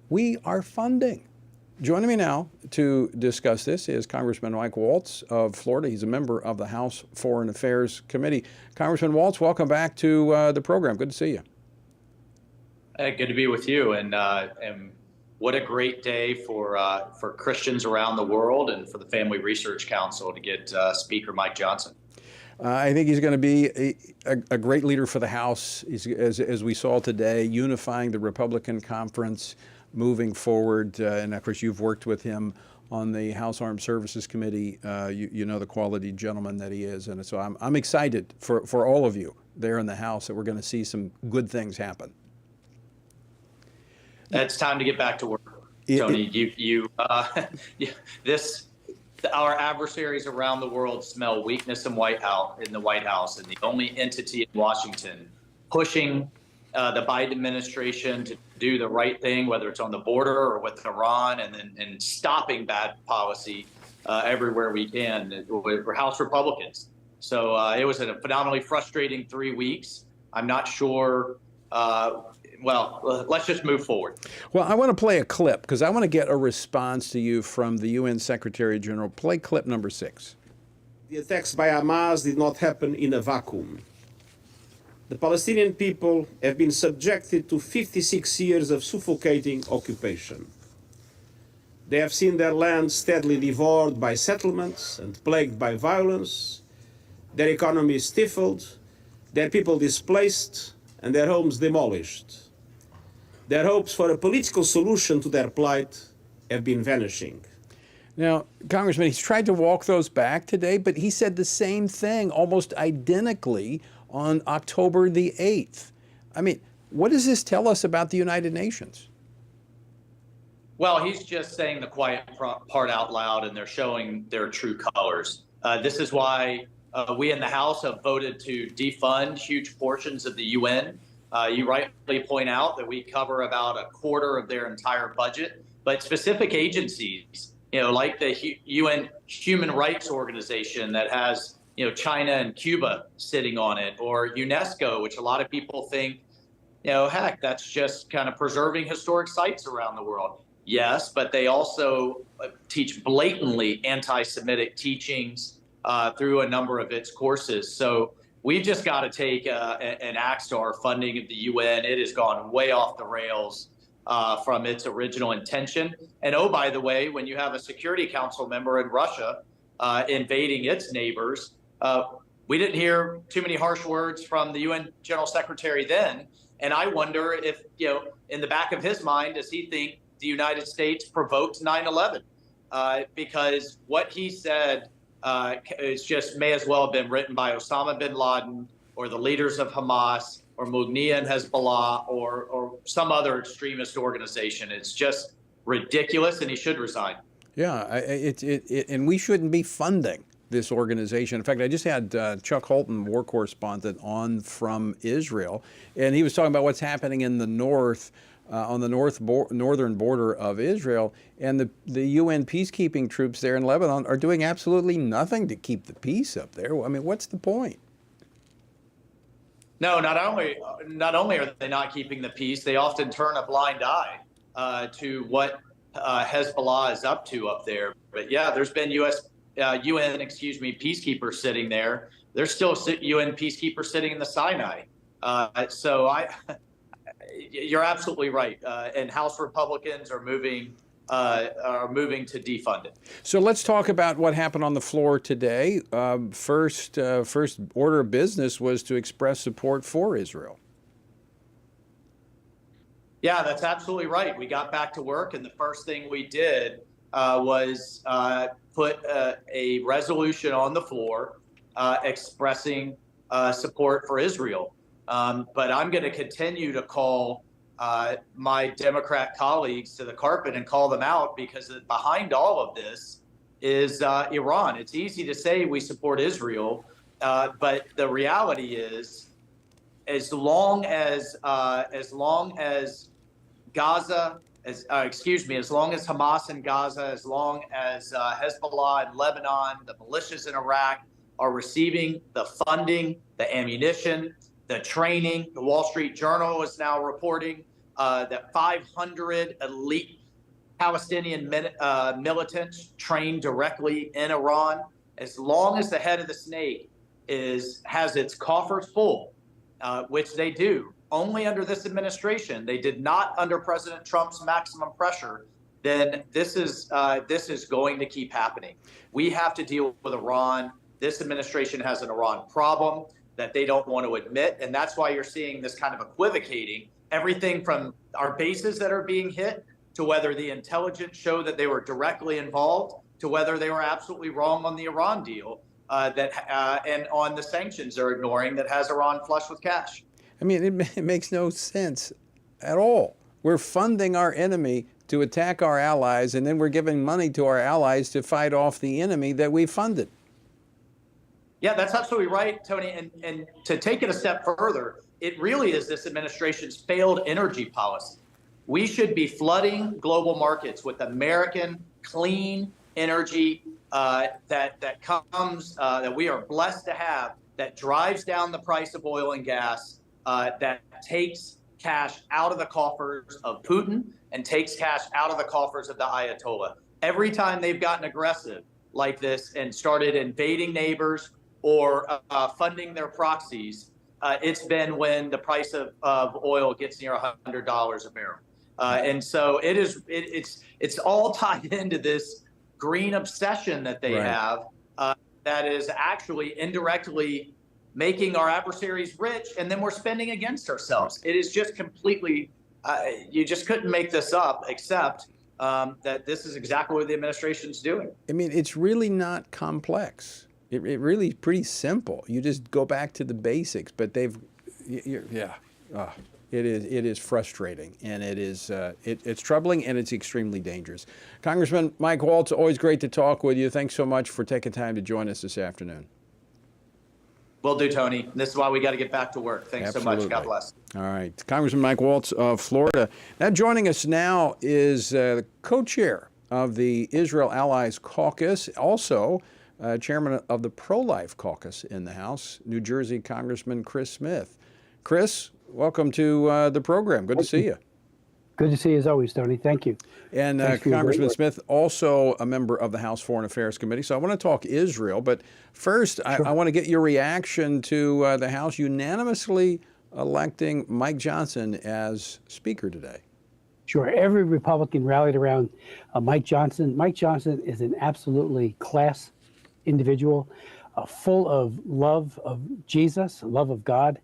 we are funding? Joining me now to discuss this is Congressman Waltz of Florida. He's a member of the House Foreign Affairs Committee. Congressman Waltz, welcome back to the program. Good to see you. Good to be with you, and what a great day for Christians around the world and for the Family Research Council to get Speaker Mike Johnson. I think he's going to be a great leader for the House, as we saw today, unifying the Republican conference, moving forward. And of course, you've worked with him on the House Armed Services Committee. You know the quality gentleman that he is. And so I'm excited for all of you there in the House that we're going to see some good things happen. It's time to get back to work, Tony. Our adversaries around the world smell weakness in the White House, and the only entity in Washington pushing the Biden administration to do the right thing, whether it's on the border or with Iran, and stopping bad policy everywhere we can. We're House Republicans. So it was a phenomenally frustrating 3 weeks. I'm not sure. Let's just move forward. Well, I want to play a clip because I want to get a response to you from the UN Secretary General. Play clip number 6. The attacks by Hamas did not happen in a vacuum. The Palestinian people have been subjected to 56 years of suffocating occupation. They have seen their land steadily devoured by settlements and plagued by violence, their economy stifled, their people displaced, and their homes demolished. Their hopes for a political solution to their plight have been vanishing. Now, Congressman, he's tried to walk those back today, but he said the same thing almost identically on October the 8th. I mean, what does this tell us about the United Nations? Well, he's just saying the quiet part out loud, and they're showing their true colors. This is why we in the House have voted to defund huge portions of the UN. You rightly point out that we cover about a quarter of their entire budget, but specific agencies, like the UN Human Rights Organization that has, China and Cuba sitting on it, or UNESCO, which a lot of people think, heck, that's just kind of preserving historic sites around the world. Yes, but they also teach blatantly anti-Semitic teachings through a number of its courses. So we've just got to take an axe to our funding of the UN. It has gone way off the rails from its original intention. And oh, by the way, when you have a Security Council member in Russia invading its neighbors, we didn't hear too many harsh words from the UN General Secretary then. And I wonder if, in the back of his mind, does he think the United States provoked 9/11? Because what he said is just may as well have been written by Osama bin Laden or the leaders of Hamas or Mughniya and Hezbollah or some other extremist organization. It's just ridiculous, and he should resign. Yeah, and we shouldn't be funding this organization. In fact, I just had Chuck Holton, war correspondent, on from Israel, and he was talking about what's happening in the north, on the northern border of Israel, and the UN peacekeeping troops there in Lebanon are doing absolutely nothing to keep the peace up there. I mean, what's the point? No, not only are they not keeping the peace, they often turn a blind eye to what Hezbollah is up to up there. But yeah, there's been UN peacekeepers sitting there. There's still UN peacekeepers sitting in the Sinai. You're absolutely right. And House Republicans are moving to defund it. So let's talk about what happened on the floor today. First order of business was to express support for Israel. Yeah, that's absolutely right. We got back to work, and the first thing we did was put a resolution on the floor expressing support for Israel. But I'm going to continue to call my Democrat colleagues to the carpet and call them out, because behind all of this is Iran. It's easy to say we support Israel, but the reality is, as long as Gaza, as long as Hamas in Gaza, as long as Hezbollah in Lebanon, the militias in Iraq are receiving the funding, the ammunition, the training. The Wall Street Journal is now reporting that 500 elite Palestinian militants trained directly in Iran. As long as the head of the snake has its coffers full, which they do, only under this administration, they did not under President Trump's maximum pressure, then this is going to keep happening. We have to deal with Iran. This administration has an Iran problem that they don't want to admit, and that's why you're seeing this kind of equivocating. Everything from our bases that are being hit, to whether the intelligence showed that they were directly involved, to whether they were absolutely wrong on the Iran deal, and on the sanctions they're ignoring that has Iran flush with cash. I mean, it makes no sense at all. We're funding our enemy to attack our allies, and then we're giving money to our allies to fight off the enemy that we funded. Yeah, that's absolutely right, Tony. And to take it a step further, it really is this administration's failed energy policy. We should be flooding global markets with American clean energy that comes, that we are blessed to have, that drives down the price of oil and gas, that takes cash out of the coffers of Putin and takes cash out of the coffers of the Ayatollah. Every time they've gotten aggressive like this and started invading neighbors or funding their proxies, it's been when the price of oil gets near $100 a barrel. And so it's all tied into this green obsession that they have that is actually indirectly making our adversaries rich, and then we're spending against ourselves. It is just completely, you just couldn't make this up, except that this is exactly what the administration's doing. I mean, it's really not complex. It really is pretty simple. You just go back to the basics, but they've, it is frustrating, and it's troubling, and it's extremely dangerous. Congressman Mike Waltz, always great to talk with you. Thanks so much for taking time to join us this afternoon. Will do, Tony. This is why we got to get back to work. Thanks so much. God bless. All right. Congressman Mike Waltz of Florida. Now joining us now is the co-chair of the Israel Allies Caucus, also chairman of the Pro-Life Caucus in the House, New Jersey Congressman Chris Smith. Chris, welcome to the program. Good to see you. Good to see you as always, Tony. Thank you. And Congressman Smith, also a member of the House Foreign Affairs Committee. So I want to talk Israel, but first I want to get your reaction to the House unanimously electing Mike Johnson as Speaker today. Sure. Every Republican rallied around Mike Johnson. Mike Johnson is an absolutely class individual, full of love of Jesus, love of God,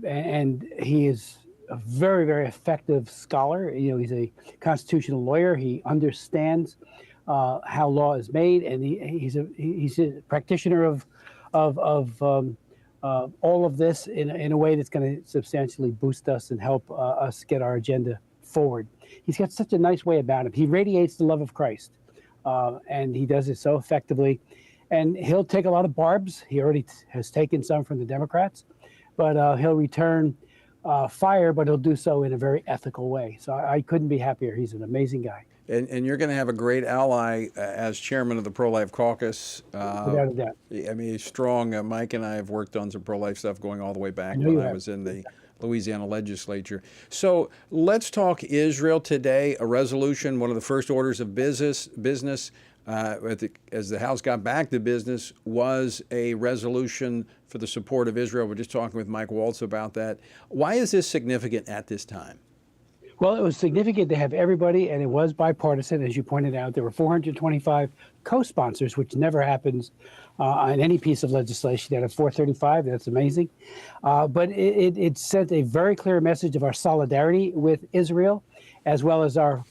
and he is a very, very effective scholar. You know, he's a constitutional lawyer. He understands how law is made, and he's a practitioner of all of this in a way that's going to substantially boost us and help us get our agenda forward. He's got such a nice way about him. He radiates the love of Christ, and he does it so effectively. And he'll take a lot of barbs. He already has taken some from the Democrats, but he'll return fire, but he'll do so in a very ethical way. So I couldn't be happier. He's an amazing guy. And you're going to have a great ally as chairman of the Pro-Life Caucus. Without a doubt. I mean, he's strong. Mike and I have worked on some pro-life stuff going all the way back when I was in the Louisiana legislature. So let's talk Israel today. A resolution, one of the first orders of business as the House got back to business, was a resolution for the support of Israel. We're just talking with Mike Waltz about that. Why is this significant at this time? Well, it was significant to have everybody, and it was bipartisan, as you pointed out. There were 425 co-sponsors, which never happens on any piece of legislation. Out of 435, that's amazing. But it sent a very clear message of our solidarity with Israel, as well as our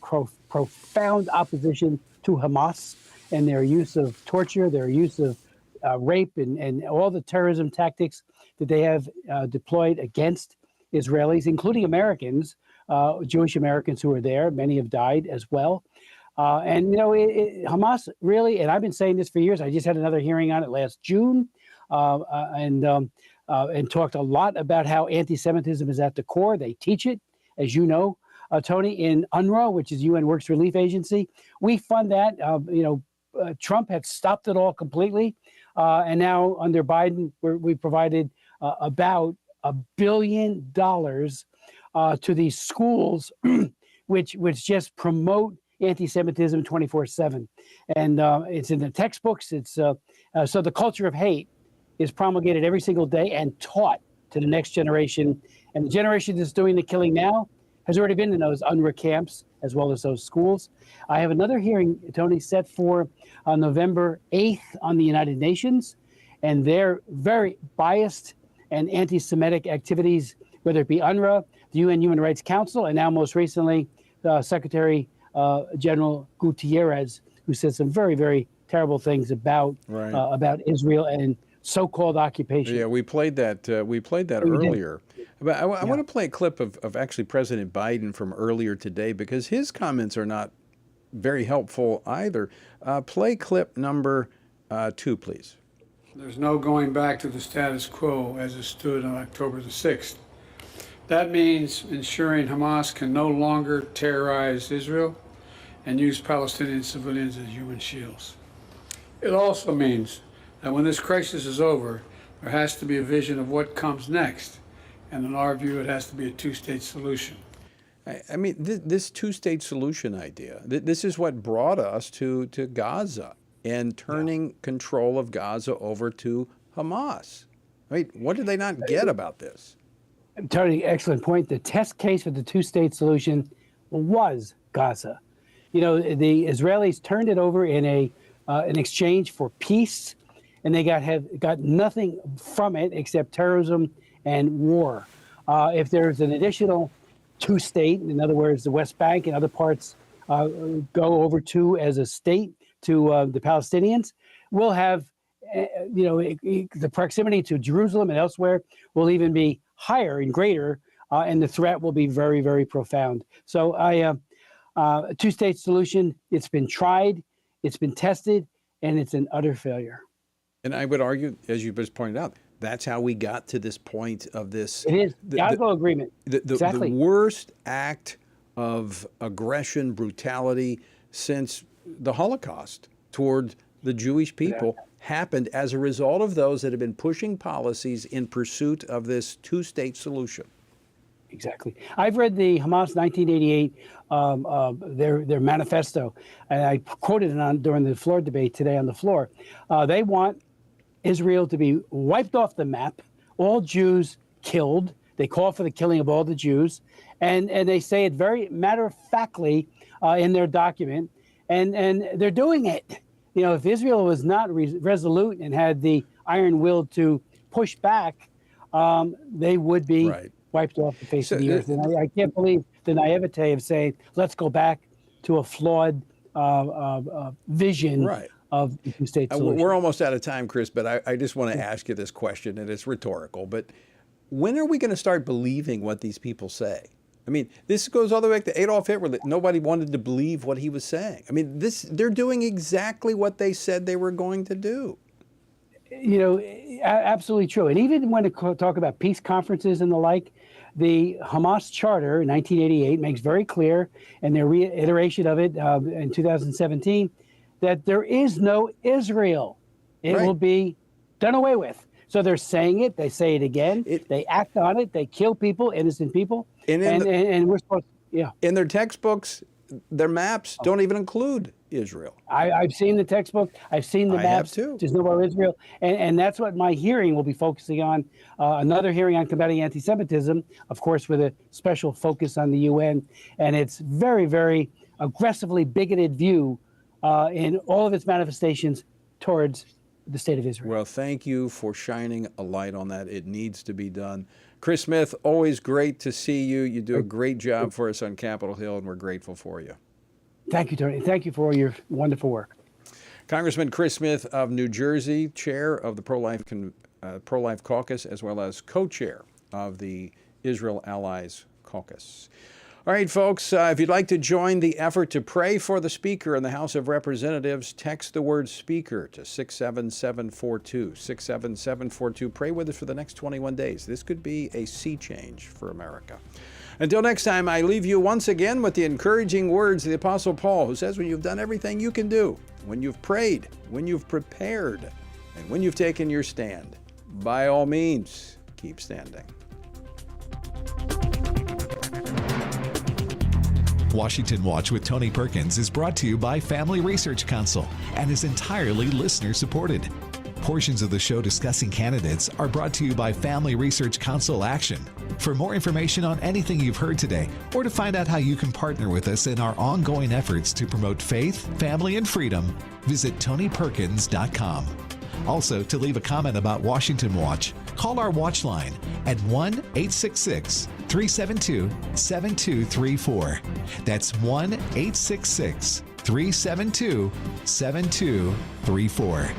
profound opposition to Hamas and their use of torture, their use of rape, and all the terrorism tactics that they have deployed against Israelis, including Americans, Jewish Americans who are there. Many have died as well. And, you know, Hamas really, and I've been saying this for years, I just had another hearing on it last June, and talked a lot about how anti-Semitism is at the core. They teach it, as you know, Tony, in UNRWA, which is UN Works Relief Agency. We fund that. Trump had stopped it all completely. And now under Biden, we provided about $1 billion to these schools, which just promote anti-Semitism 24/7. And it's in the textbooks. It's so the culture of hate is promulgated every single day and taught to the next generation. And the generation that's doing the killing now has already been in those UNRWA camps as well as those schools. I have another hearing, Tony, set for November 8th on the United Nations, and their very biased and anti-Semitic activities, whether it be UNRWA, the UN Human Rights Council, and now most recently, Secretary General Gutierrez, who said some very, very terrible things about Israel and so-called occupation. Yeah, we played that earlier. But I want to play a clip of actually President Biden from earlier today, because his comments are not very helpful either. Play clip number 2, please. There's no going back to the status quo as it stood on October the 6th. That means ensuring Hamas can no longer terrorize Israel and use Palestinian civilians as human shields. It also means that when this crisis is over, there has to be a vision of what comes next. And in our view, it has to be a two-state solution. I mean, this two-state solution idea, this is what brought us to Gaza and turning control of Gaza over to Hamas. Right? What did they not get about this? Tony, excellent point. The test case for the two-state solution was Gaza. You know, the Israelis turned it over in an exchange for peace, and they got nothing from it except terrorism and war. If there's an additional two-state, in other words, the West Bank and other parts go over to as a state to the Palestinians, we'll have, the proximity to Jerusalem and elsewhere will even be higher and greater, and the threat will be very, very profound. So a two-state solution, it's been tried, it's been tested, and it's an utter failure. And I would argue, as you just pointed out, that's how we got to this point of this. It is the Oslo Agreement. Exactly. The worst act of aggression, brutality since the Holocaust toward the Jewish people happened as a result of those that have been pushing policies in pursuit of this two-state solution. Exactly. I've read the Hamas 1988, their manifesto, and I quoted it during the floor debate today on the floor. They want Israel to be wiped off the map, all Jews killed. They call for the killing of all the Jews, and they say it very matter-of-factly in their document, and they're doing it. You know, if Israel was not resolute and had the iron will to push back, they would be wiped off the face of the earth. And I can't believe the naivete of saying, let's go back to a flawed vision of the two-state solution. We're almost out of time, Chris, but I just want to ask you this question, and it's rhetorical. But when are we going to start believing what these people say? I mean, this goes all the way back to Adolf Hitler, that nobody wanted to believe what he was saying. I mean, they're doing exactly what they said they were going to do. You know, absolutely true. And even when they talk about peace conferences and the like, the Hamas Charter in 1988 makes very clear, and their reiteration of it in 2017, that there is no Israel. It will be done away with. So they're saying it. They say it again. They act on it. They kill people, innocent people. And we're supposed to, in their textbooks, their maps don't even include Israel. I've seen the textbook. I've seen the maps. I have too. There's no more Israel. And that's what my hearing will be focusing on. Another hearing on combating anti-Semitism, of course, with a special focus on the UN. And it's very, very aggressively bigoted view in all of its manifestations towards the state of Israel. Well, thank you for shining a light on that. It needs to be done. Chris Smith, always great to see you. You do a great job for us on Capitol Hill, and we're grateful for you. Thank you, Tony. Thank you for all your wonderful work. Congressman Chris Smith of New Jersey, chair of the Pro-Life Caucus, as well as co-chair of the Israel Allies Caucus. All right, folks, if you'd like to join the effort to pray for the Speaker in the House of Representatives, text the word Speaker to 67742. 67742. Pray with us for the next 21 days. This could be a sea change for America. Until next time, I leave you once again with the encouraging words of the Apostle Paul, who says, when you've done everything you can do, when you've prayed, when you've prepared, and when you've taken your stand, by all means, keep standing. Washington Watch with Tony Perkins is brought to you by Family Research Council and is entirely listener-supported. Portions of the show discussing candidates are brought to you by Family Research Council Action. For more information on anything you've heard today, or to find out how you can partner with us in our ongoing efforts to promote faith, family, and freedom, visit TonyPerkins.com. Also, to leave a comment about Washington Watch, call our watch line at 1-866-372-7234. That's 1-866-372-7234.